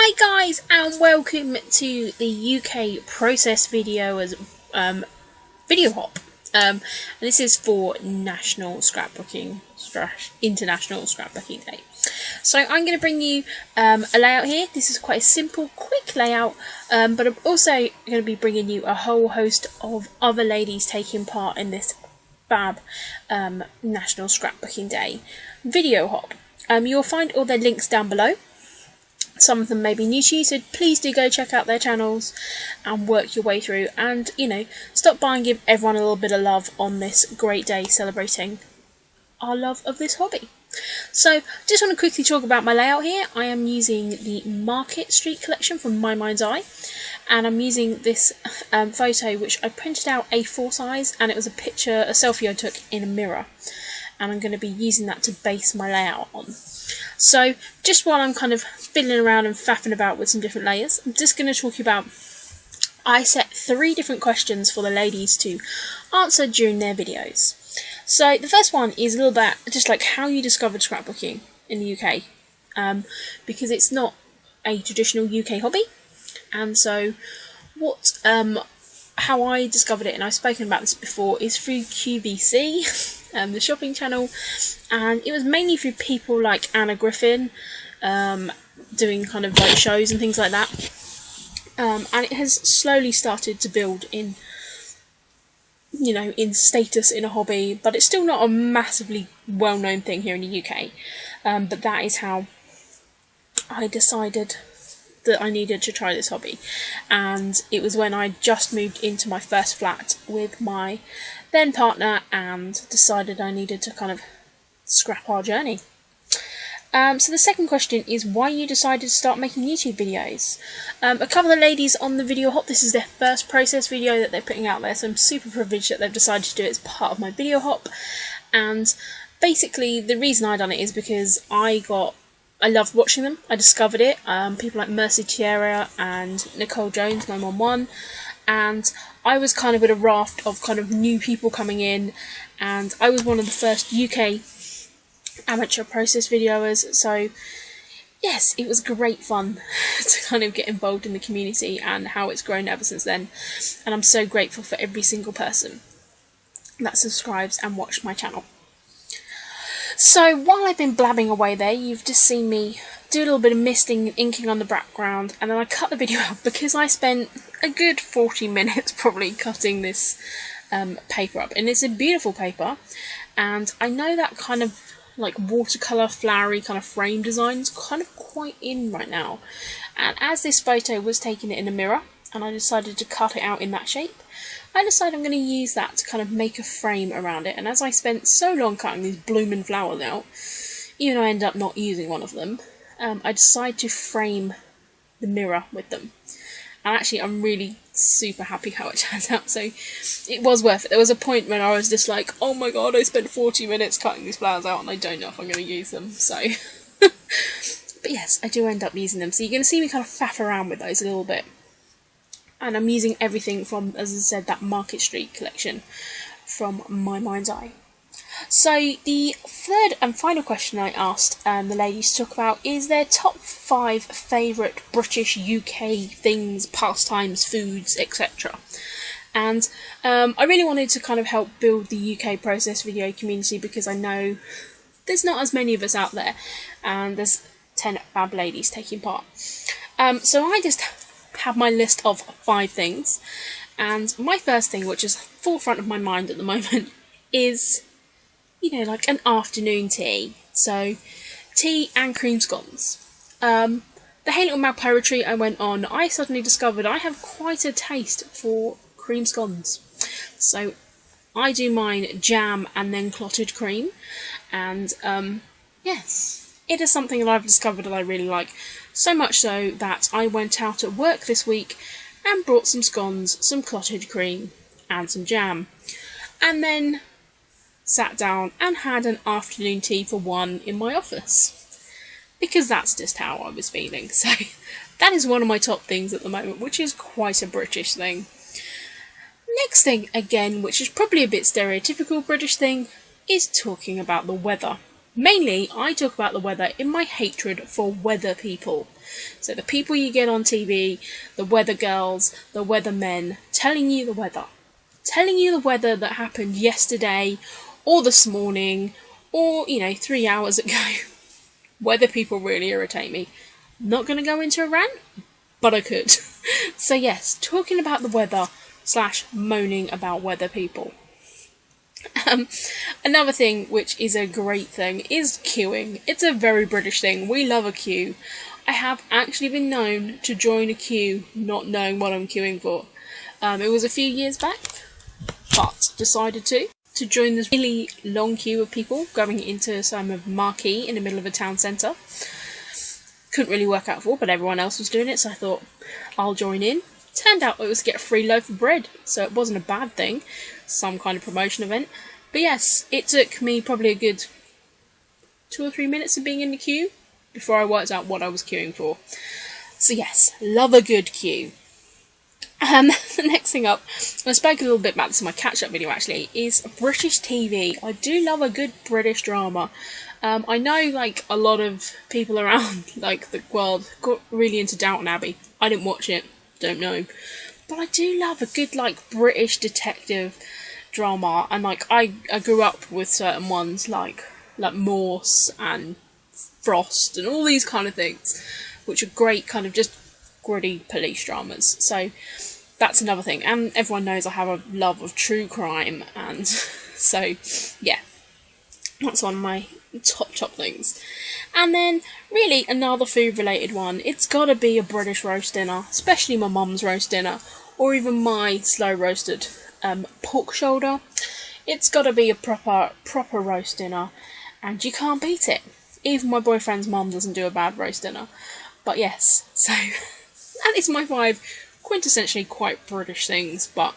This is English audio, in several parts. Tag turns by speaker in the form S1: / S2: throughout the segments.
S1: Hi guys, and welcome to the UK process video as video hop. And this is for National Scrapbooking / International Scrapbooking Day. So I'm going to bring you a layout here. This is quite a simple, quick layout, but I'm also going to be bringing you a whole host of other ladies taking part in this fab National Scrapbooking Day video hop. You'll find all their links down below. Some of them may be new to you, so please do go check out their channels and work your way through, and stop by and give everyone a little bit of love on this great day celebrating our love of this hobby. So just want to quickly talk about my layout here. I am using the Market Street collection from My Mind's Eye, and I'm using this photo which I printed out A4 size, and it was a selfie I took in a mirror, and I'm going to be using that to base my layout on. So just while I'm kind of fiddling around and faffing about with some different layers, I'm just going to talk about, I set 3 different questions for the ladies to answer during their videos. So the first one is a little bit just like how you discovered scrapbooking in the UK, because it's not a traditional UK hobby, and so how I discovered it, and I've spoken about this before, is through QVC. The shopping channel, and it was mainly through people like Anna Griffin doing kind of like shows and things like that, and it has slowly started to build in status in a hobby, but it's still not a massively well-known thing here in the UK, but that is how I decided that I needed to try this hobby. And it was when I just moved into my first flat with my then partner and decided I needed to kind of scrap our journey. So the second question is why you decided to start making YouTube videos. A couple of the ladies on the video hop, this is their first process video that they're putting out there, so I'm super privileged that they've decided to do it as part of my video hop. And basically the reason I done it is because I loved watching them. I discovered it. People like Mercy Tierra and Nicole Jones 911, and I was kind of with a raft of kind of new people coming in, and I was one of the first UK amateur process videoers, so yes, it was great fun to kind of get involved in the community and how it's grown ever since then, and I'm so grateful for every single person that subscribes and watched my channel. So while I've been blabbing away there, you've just seen me do a little bit of misting and inking on the background, and then I cut the video out because I spent a good 40 minutes probably cutting this paper up. And it's a beautiful paper, and I know that kind of like watercolour flowery kind of frame design is kind of quite in right now. And as this photo was taken in a mirror and I decided to cut it out in that shape, I decided I'm going to use that to kind of make a frame around it. And as I spent so long cutting these blooming flowers out, even though I ended up not using one of them, I decided to frame the mirror with them. And actually I'm really super happy how it turns out, so it was worth it. There was a point when I was just like, oh my god, I spent 40 minutes cutting these flowers out and I don't know if I'm going to use them, so but yes, I do end up using them. So you're going to see me kind of faff around with those a little bit. And I'm using everything from, as I said, that Market Street collection from My Mind's Eye. So the third and final question I asked the ladies to talk about is their top 5 favourite British UK things, pastimes, foods, etc. And I really wanted to kind of help build the UK process video community, because I know there's not as many of us out there, and there's 10 fab ladies taking part. So I just have my list of 5 things, and my first thing, which is forefront of my mind at the moment, is like an afternoon tea. So tea and cream scones. The Hey Little Mouth Poetry I went on, I suddenly discovered I have quite a taste for cream scones, so I do mine jam and then clotted cream, and yes, it is something that I've discovered that I really like. So much so that I went out at work this week and brought some scones, some clotted cream and some jam, and then sat down and had an afternoon tea for 1 in my office, because that's just how I was feeling. So that is one of my top things at the moment, which is quite a British thing. Next thing, again, which is probably a bit stereotypical British thing, is talking about the weather. Mainly, I talk about the weather in my hatred for weather people. So the people you get on TV, the weather girls, the weather men, telling you the weather. Telling you the weather that happened yesterday, or this morning, or, 3 hours ago. Weather people really irritate me. Not going to go into a rant, but I could. So yes, talking about the weather / moaning about weather people. Another thing, which is a great thing, is queuing. It's a very British thing. We love a queue. I have actually been known to join a queue not knowing what I'm queuing for. It was a few years back, but decided to join this really long queue of people going into some marquee in the middle of a town centre. Couldn't really work out for, but everyone else was doing it, so I thought I'll join in. Turned out it was to get a free loaf of bread, so it wasn't a bad thing. Some kind of promotion event. But yes, it took me probably a good 2 or 3 minutes of being in the queue before I worked out what I was queuing for. So yes, love a good queue. The next thing up, and I spoke a little bit about this in my catch-up video actually, is British TV. I do love a good British drama. I know a lot of people around the world got really into Downton Abbey. I didn't watch it, don't know. But I do love a good British detective drama, and I grew up with certain ones like Morse and Frost and all these kind of things, which are great kind of just gritty police dramas. So that's another thing, and everyone knows I have a love of true crime, and so yeah, that's one of my top things. And then really another food related one, it's gotta be a British roast dinner, especially my mum's roast dinner, or even my slow roasted pork shoulder. It's gotta be a proper roast dinner, and you can't beat it. Even my boyfriend's mum doesn't do a bad roast dinner. But yes, so that is my 5 quintessentially quite British things, but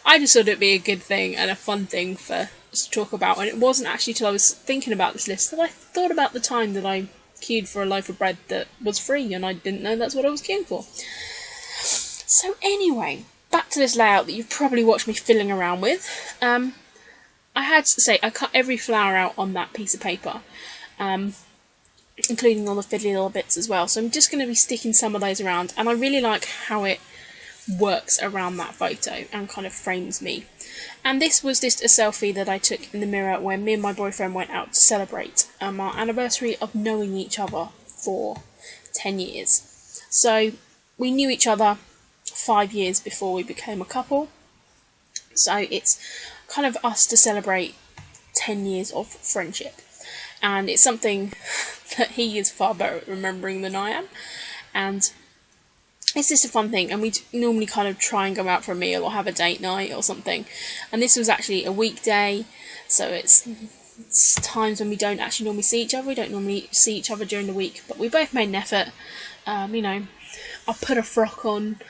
S1: I just thought it'd be a good thing and a fun thing for us to talk about, and it wasn't actually till I was thinking about this list that I thought about the time that I queued for a loaf of bread that was free, and I didn't know that's what I was queuing for. So anyway, back to this layout that you've probably watched me fiddling around with. I had to say, I cut every flower out on that piece of paper, including all the fiddly little bits as well, so I'm just going to be sticking some of those around, and I really like how it works around that photo and kind of frames me. And this was just a selfie that I took in the mirror when me and my boyfriend went out to celebrate our anniversary of knowing each other for 10 years. So we knew each other 5 years before we became a couple, so it's kind of us to celebrate 10 years of friendship, and it's something that he is far better at remembering than I am, and it's just a fun thing. And we normally kind of try and go out for a meal or have a date night or something, and this was actually a weekday, so it's times when we don't actually normally see each other. We don't normally see each other during the week, but we both made an effort. I'll put a frock on,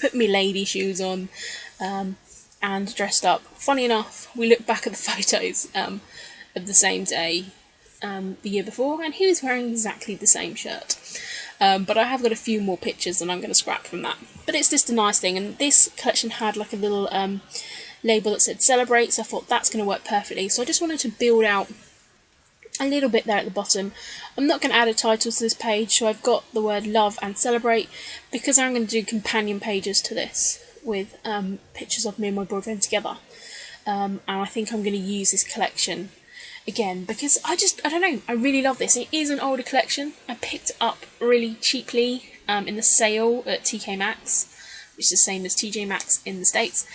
S1: put me lady shoes on, and dressed up. Funny enough, we look back at the photos of the same day the year before, and he was wearing exactly the same shirt. But I have got a few more pictures and I'm going to scrap from that. But it's just a nice thing, and this collection had a little label that said celebrate, so I thought that's going to work perfectly. So I just wanted to build out a little bit there at the bottom. I'm not going to add a title to this page, so I've got the word love and celebrate, because I'm going to do companion pages to this with pictures of me and my boyfriend together. And I think I'm going to use this collection again because I don't know, I really love this. It is an older collection. I picked it up really cheaply in the sale at TK Maxx, which is the same as TJ Maxx in the States,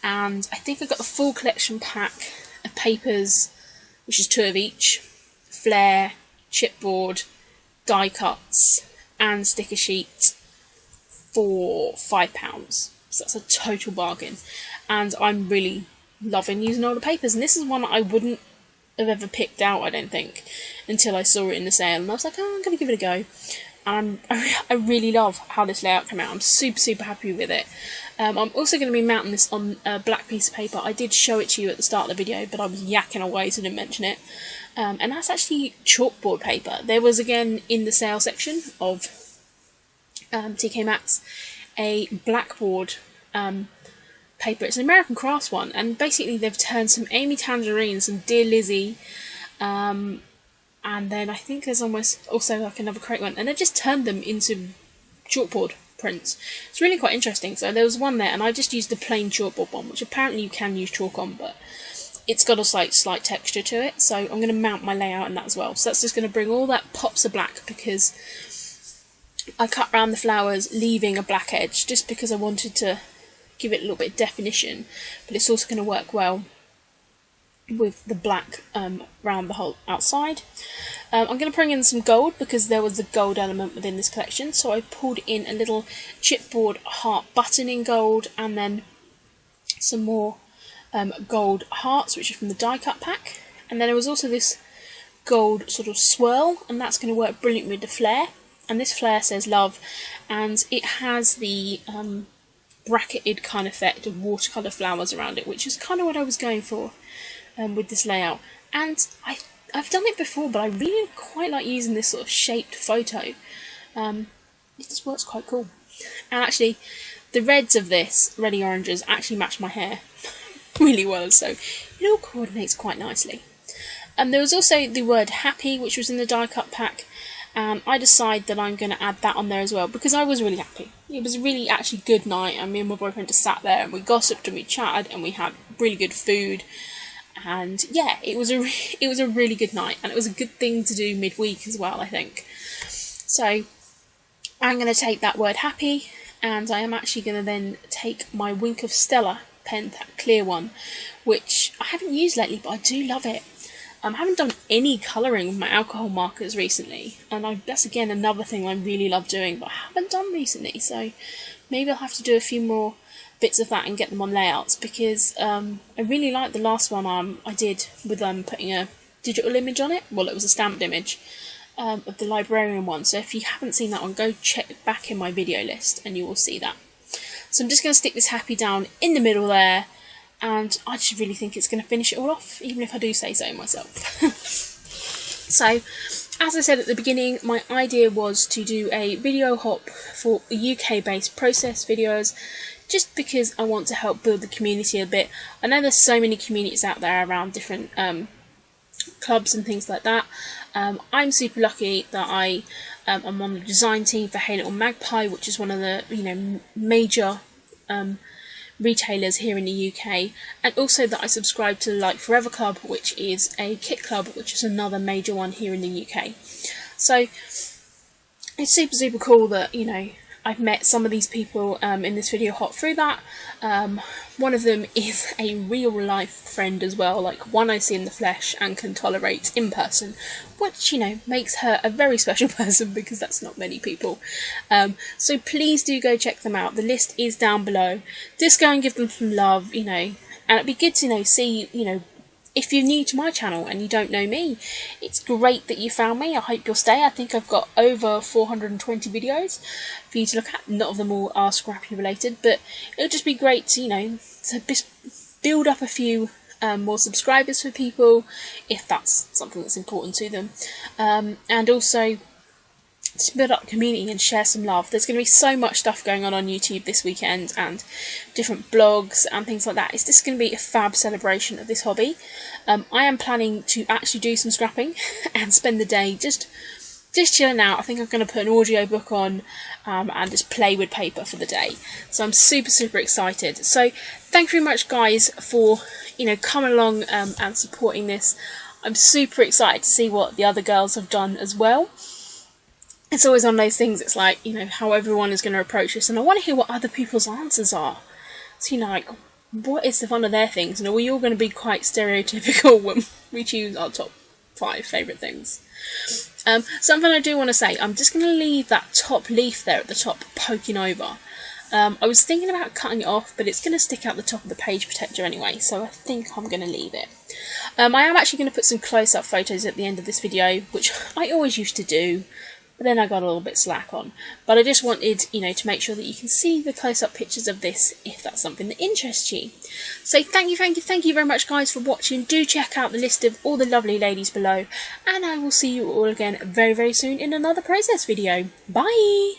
S1: and I think I got the full collection pack of papers, which is 2 of each, flair, chipboard, die cuts and sticker sheet for £5. So that's a total bargain, and I'm really loving using older papers, and this is one that I wouldn't have ever picked out, I don't think, until I saw it in the sale, and I was like, oh, I'm going to give it a go. And I really love how this layout came out. I'm super happy with it. I'm also going to be mounting this on a black piece of paper. I did show it to you at the start of the video, but I was yakking away, so I didn't mention it. And that's actually chalkboard paper. There was, again, in the sale section of TK Maxx, a blackboard paper. It's an American Crafts one, and basically they've turned some Amy Tangerine, some Dear Lizzie, And then I think there's almost also like another crate one, and I just turned them into chalkboard prints. It's really quite interesting. So there was one there, and I just used the plain chalkboard one, which apparently you can use chalk on, but it's got a slight texture to it. So I'm going to mount my layout in that as well. So that's just going to bring all that pops of black, because I cut around the flowers leaving a black edge just because I wanted to give it a little bit of definition, but it's also going to work well with the black around the whole outside. I'm going to bring in some gold because there was a gold element within this collection, so I pulled in a little chipboard heart button in gold, and then some more gold hearts, which are from the die cut pack. And then there was also this gold sort of swirl, and that's going to work brilliantly with the flare. And this flare says love, and it has the bracketed kind of effect of watercolour flowers around it, which is kind of what I was going for with this layout. And I've done it before, but I really quite like using this sort of shaped photo. It just works quite cool. And actually, the reds of this, reddy oranges, actually match my hair really well, so it all coordinates quite nicely. There was also the word happy, which was in the die cut pack. I decided that I'm going to add that on there as well, because I was really happy. It was a really actually good night, and me and my boyfriend just sat there and we gossiped and we chatted and we had really good food. And yeah, it was a really good night, and it was a good thing to do midweek as well, I think. So I'm going to take that word happy, and I am actually going to then take my Wink of Stella pen, that clear one, which I haven't used lately, but I do love it. I haven't done any colouring with my alcohol markers recently, and that's again another thing I really love doing, but I haven't done recently, so maybe I'll have to do a few more bits of that and get them on layouts, because I really like the last one I did with putting a digital image on it. Well, it was a stamped image of the librarian one, so if you haven't seen that one, go check back in my video list and you will see that. So I'm just going to stick this happy down in the middle there, and I just really think it's going to finish it all off, even if I do say so myself. So, as I said at the beginning, my idea was to do a video hop for UK-based process videos, just because I want to help build the community a bit. I know there's so many communities out there around different clubs and things like that. I'm super lucky that I am on the design team for Hey Little Magpie, which is one of the major retailers here in the UK, and also that I subscribe to the Like Forever Club, which is a kit club, which is another major one here in the UK. So it's super cool that I've met some of these people in this video hop through that. One of them is a real life friend as well, like one I see in the flesh and can tolerate in person, which makes her a very special person, because that's not many people. So please do go check them out. The list is down below. Just go and give them some love, and it'd be good to see if you're new to my channel and you don't know me, it's great that you found me. I hope you'll stay. I think I've got over 420 videos for you to look at. Not of them all are Scrappy related, but it'll just be great to, to build up a few more subscribers for people, if that's something that's important to them. And also to build up the community and share some love. There's going to be so much stuff going on YouTube this weekend, and different blogs and things like that. It's just going to be a fab celebration of this hobby. I am planning to actually do some scrapping and spend the day just chilling out. I think I'm going to put an audiobook on and just play with paper for the day. So I'm super excited. So thank you very much, guys, for coming along and supporting this. I'm super excited to see what the other girls have done as well. It's always one of those things, it's like, how everyone is going to approach this, and I want to hear what other people's answers are. So, like, what is the fun of their things? Are we all going to be quite stereotypical when we choose our top 5 favourite things? Something I do want to say, I'm just going to leave that top leaf there at the top poking over. I was thinking about cutting it off, but it's going to stick out the top of the page protector anyway, so I think I'm going to leave it. I am actually going to put some close-up photos at the end of this video, which I always used to do, but then I got a little bit slack on. But I just wanted, to make sure that you can see the close-up pictures of this, if that's something that interests you. So thank you very much, guys, for watching. Do check out the list of all the lovely ladies below, and I will see you all again very soon in another process video. Bye!